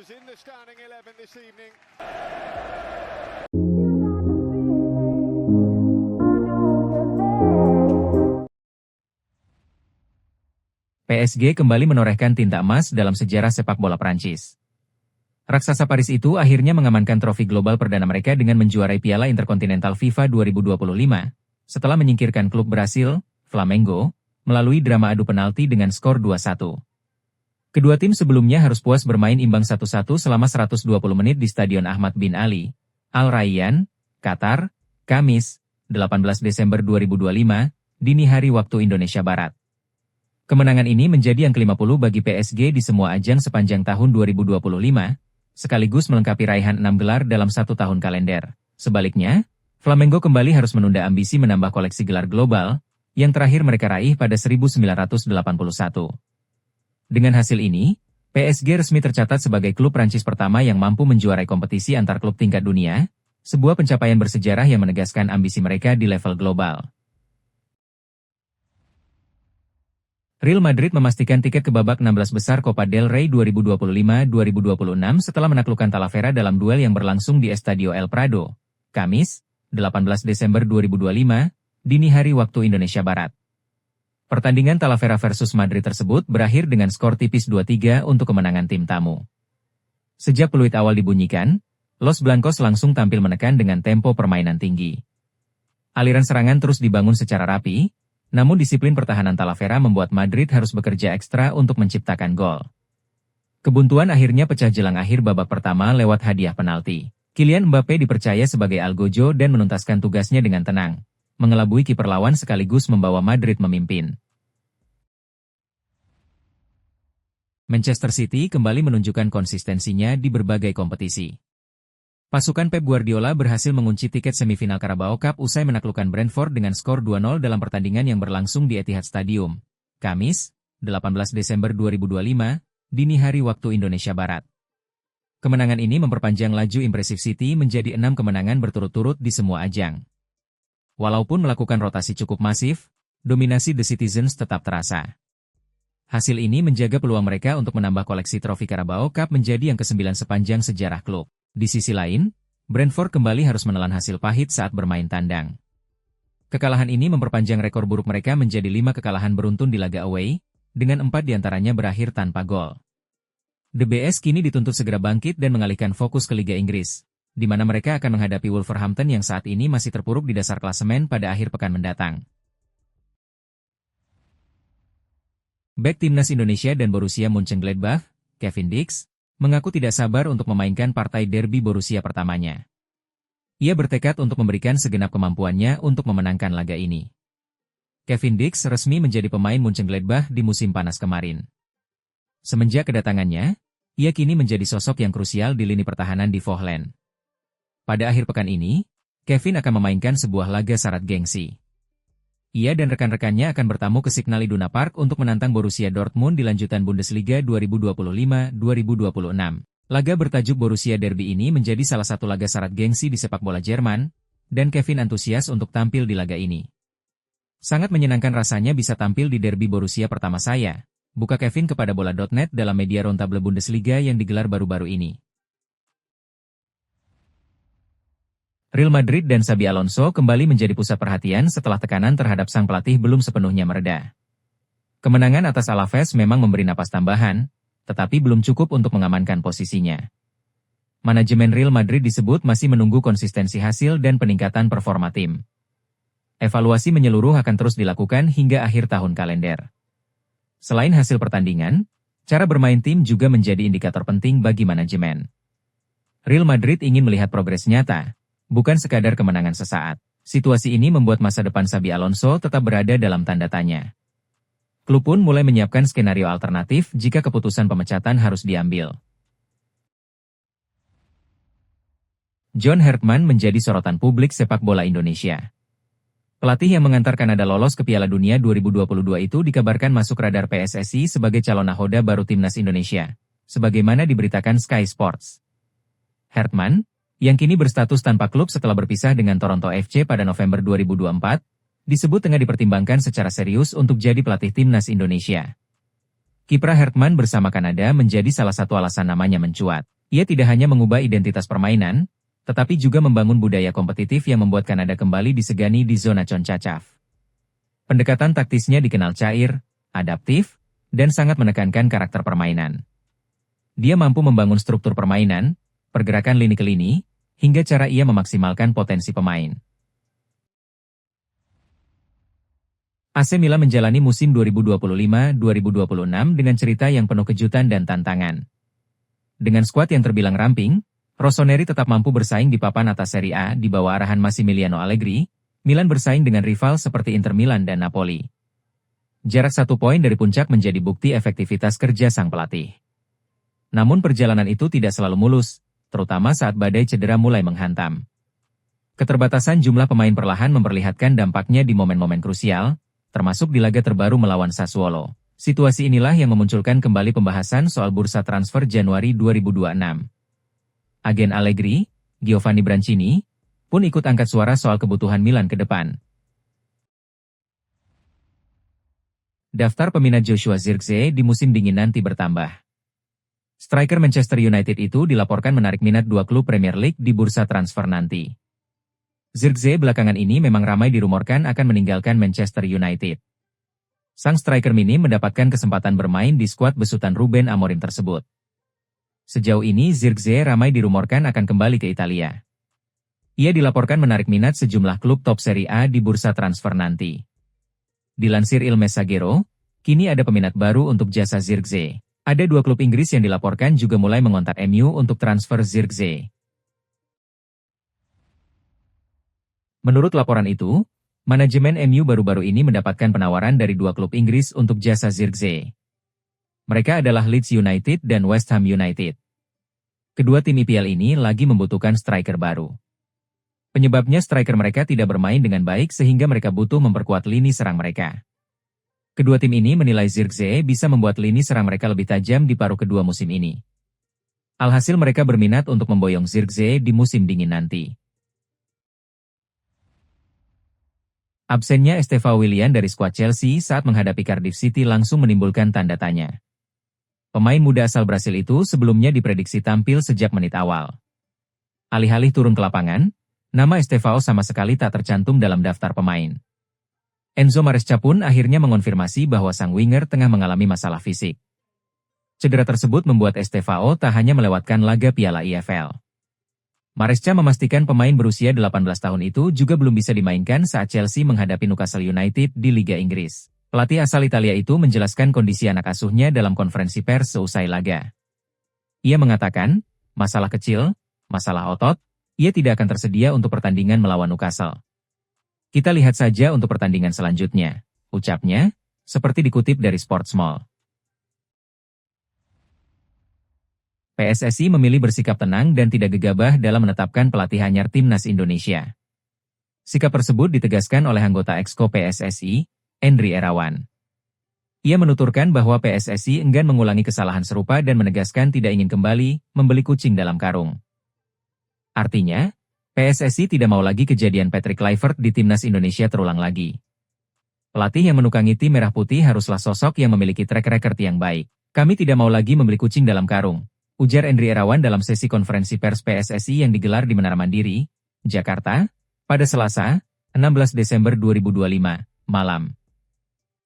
who's in the starting 11 this evening. PSG kembali menorehkan tinta emas dalam sejarah sepak bola Prancis. Raksasa Paris itu akhirnya mengamankan trofi global perdana mereka dengan menjuarai Piala Interkontinental FIFA 2025, setelah menyingkirkan klub Brasil, Flamengo, melalui drama adu penalti dengan skor 2-1. Kedua tim sebelumnya harus puas bermain imbang 1-1 selama 120 menit di Stadion Ahmad bin Ali, Al Rayyan, Qatar, Kamis, 18 Desember 2025, dini hari waktu Indonesia Barat. Kemenangan ini menjadi yang ke-50 bagi PSG di semua ajang sepanjang tahun 2025, sekaligus melengkapi raihan 6 gelar dalam satu tahun kalender. Sebaliknya, Flamengo kembali harus menunda ambisi menambah koleksi gelar global, yang terakhir mereka raih pada 1981. Dengan hasil ini, PSG resmi tercatat sebagai klub Prancis pertama yang mampu menjuarai kompetisi antar klub tingkat dunia, sebuah pencapaian bersejarah yang menegaskan ambisi mereka di level global. Real Madrid memastikan tiket ke babak 16 besar Copa del Rey 2025-2026 setelah menaklukkan Talavera dalam duel yang berlangsung di Estadio El Prado, Kamis, 18 Desember 2025, dini hari waktu Indonesia Barat. Pertandingan Talavera versus Madrid tersebut berakhir dengan skor tipis 2-3 untuk kemenangan tim tamu. Sejak peluit awal dibunyikan, Los Blancos langsung tampil menekan dengan tempo permainan tinggi. Aliran serangan terus dibangun secara rapi, namun disiplin pertahanan Talavera membuat Madrid harus bekerja ekstra untuk menciptakan gol. Kebuntuan akhirnya pecah jelang akhir babak pertama lewat hadiah penalti. Kylian Mbappe dipercaya sebagai Algojo dan menuntaskan tugasnya dengan tenang, mengelabui kiper lawan sekaligus membawa Madrid memimpin. Manchester City kembali menunjukkan konsistensinya di berbagai kompetisi. Pasukan Pep Guardiola berhasil mengunci tiket semifinal Carabao Cup usai menaklukkan Brentford dengan skor 2-0 dalam pertandingan yang berlangsung di Etihad Stadium, Kamis, 18 Desember 2025, dini hari waktu Indonesia Barat. Kemenangan ini memperpanjang laju impresif City menjadi 6 kemenangan berturut-turut di semua ajang. Walaupun melakukan rotasi cukup masif, dominasi The Citizens tetap terasa. Hasil ini menjaga peluang mereka untuk menambah koleksi trofi Carabao Cup menjadi yang ke-9 sepanjang sejarah klub. Di sisi lain, Brentford kembali harus menelan hasil pahit saat bermain tandang. Kekalahan ini memperpanjang rekor buruk mereka menjadi 5 kekalahan beruntun di laga away, dengan 4 diantaranya berakhir tanpa gol. The BS kini dituntut segera bangkit dan mengalihkan fokus ke Liga Inggris, di mana mereka akan menghadapi Wolverhampton yang saat ini masih terpuruk di dasar klasemen pada akhir pekan mendatang. Bek Timnas Indonesia dan Borussia Mönchengladbach, Kevin Dix, mengaku tidak sabar untuk memainkan partai derby Borussia pertamanya. Ia bertekad untuk memberikan segenap kemampuannya untuk memenangkan laga ini. Kevin Dix resmi menjadi pemain Mönchengladbach di musim panas kemarin. Semenjak kedatangannya, ia kini menjadi sosok yang krusial di lini pertahanan di Vogtland. Pada akhir pekan ini, Kevin akan memainkan sebuah laga syarat gengsi. Ia dan rekan-rekannya akan bertamu ke Signal Iduna Park untuk menantang Borussia Dortmund di lanjutan Bundesliga 2025-2026. Laga bertajuk Borussia Derby ini menjadi salah satu laga syarat gengsi di sepak bola Jerman, dan Kevin antusias untuk tampil di laga ini. Sangat menyenangkan rasanya bisa tampil di derby Borussia pertama saya, buka Kevin kepada bola.net dalam media roundtable Bundesliga yang digelar baru-baru ini. Real Madrid dan Xabi Alonso kembali menjadi pusat perhatian setelah tekanan terhadap sang pelatih belum sepenuhnya mereda. Kemenangan atas Alaves memang memberi napas tambahan, tetapi belum cukup untuk mengamankan posisinya. Manajemen Real Madrid disebut masih menunggu konsistensi hasil dan peningkatan performa tim. Evaluasi menyeluruh akan terus dilakukan hingga akhir tahun kalender. Selain hasil pertandingan, cara bermain tim juga menjadi indikator penting bagi manajemen. Real Madrid ingin melihat progres nyata, bukan sekadar kemenangan sesaat. Situasi ini membuat masa depan Xabi Alonso tetap berada dalam tanda tanya. Klub pun mulai menyiapkan skenario alternatif jika keputusan pemecatan harus diambil. John Hartman menjadi sorotan publik sepak bola Indonesia. Pelatih yang mengantar Kanada lolos ke Piala Dunia 2022 itu dikabarkan masuk radar PSSI sebagai calon nahoda baru Timnas Indonesia, sebagaimana diberitakan Sky Sports. Hartman, yang kini berstatus tanpa klub setelah berpisah dengan Toronto FC pada November 2024, disebut tengah dipertimbangkan secara serius untuk jadi pelatih Timnas Indonesia. Kiprah Hartman bersama Kanada menjadi salah satu alasan namanya mencuat. Ia tidak hanya mengubah identitas permainan, tetapi juga membangun budaya kompetitif yang membuat Kanada kembali disegani di zona CONCACAF. Pendekatan taktisnya dikenal cair, adaptif, dan sangat menekankan karakter permainan. Dia mampu membangun struktur permainan, pergerakan lini ke lini, hingga cara ia memaksimalkan potensi pemain. AC Milan menjalani musim 2025-2026 dengan cerita yang penuh kejutan dan tantangan. Dengan skuad yang terbilang ramping, Rossoneri tetap mampu bersaing di papan atas Serie A di bawah arahan Massimiliano Allegri. Milan bersaing dengan rival seperti Inter Milan dan Napoli. Jarak 1 poin dari puncak menjadi bukti efektivitas kerja sang pelatih. Namun perjalanan itu tidak selalu mulus, terutama saat badai cedera mulai menghantam. Keterbatasan jumlah pemain perlahan memperlihatkan dampaknya di momen-momen krusial, termasuk di laga terbaru melawan Sassuolo. Situasi inilah yang memunculkan kembali pembahasan soal bursa transfer Januari 2026. Agen Allegri, Giovanni Brancini, pun ikut angkat suara soal kebutuhan Milan ke depan. Daftar peminat Joshua Zirkzee di musim dingin nanti bertambah. Striker Manchester United itu dilaporkan menarik minat 2 klub Premier League di bursa transfer nanti. Zirkzee belakangan ini memang ramai dirumorkan akan meninggalkan Manchester United. Sang striker mini mendapatkan kesempatan bermain di skuad besutan Ruben Amorim tersebut. Sejauh ini Zirkzee ramai dirumorkan akan kembali ke Italia. Ia dilaporkan menarik minat sejumlah klub top Serie A di bursa transfer nanti. Dilansir Il Messaggero, kini ada peminat baru untuk jasa Zirkzee. Ada 2 klub Inggris yang dilaporkan juga mulai mengontak MU untuk transfer Zirkzee. Menurut laporan itu, manajemen MU baru-baru ini mendapatkan penawaran dari 2 klub Inggris untuk jasa Zirkzee. Mereka adalah Leeds United dan West Ham United. Kedua tim IPL ini lagi membutuhkan striker baru. Penyebabnya striker mereka tidak bermain dengan baik sehingga mereka butuh memperkuat lini serang mereka. Kedua tim ini menilai Zirkzee bisa membuat lini serang mereka lebih tajam di paruh kedua musim ini. Alhasil mereka berminat untuk memboyong Zirkzee di musim dingin nanti. Absennya Estevao Willian dari skuad Chelsea saat menghadapi Cardiff City langsung menimbulkan tanda tanya. Pemain muda asal Brasil itu sebelumnya diprediksi tampil sejak menit awal. Alih-alih turun ke lapangan, nama Estevao sama sekali tak tercantum dalam daftar pemain. Enzo Maresca pun akhirnya mengonfirmasi bahwa sang winger tengah mengalami masalah fisik. Cedera tersebut membuat Estevao tak hanya melewatkan laga Piala EFL. Maresca memastikan pemain berusia 18 tahun itu juga belum bisa dimainkan saat Chelsea menghadapi Newcastle United di Liga Inggris. Pelatih asal Italia itu menjelaskan kondisi anak asuhnya dalam konferensi pers seusai laga. Ia mengatakan, masalah kecil, masalah otot, ia tidak akan tersedia untuk pertandingan melawan Newcastle. Kita lihat saja untuk pertandingan selanjutnya, ucapnya, seperti dikutip dari Sportsmall. PSSI memilih bersikap tenang dan tidak gegabah dalam menetapkan pelatih anyar timnas Indonesia. Sikap tersebut ditegaskan oleh anggota Exco PSSI, Endri Erawan. Ia menuturkan bahwa PSSI enggan mengulangi kesalahan serupa dan menegaskan tidak ingin kembali membeli kucing dalam karung. Artinya, PSSI tidak mau lagi kejadian Patrick Kluivert di timnas Indonesia terulang lagi. Pelatih yang menukangi tim merah putih haruslah sosok yang memiliki track record yang baik. Kami tidak mau lagi membeli kucing dalam karung, ujar Endri Erawan dalam sesi konferensi pers PSSI yang digelar di Menara Mandiri, Jakarta, pada Selasa, 16 Desember 2025, malam.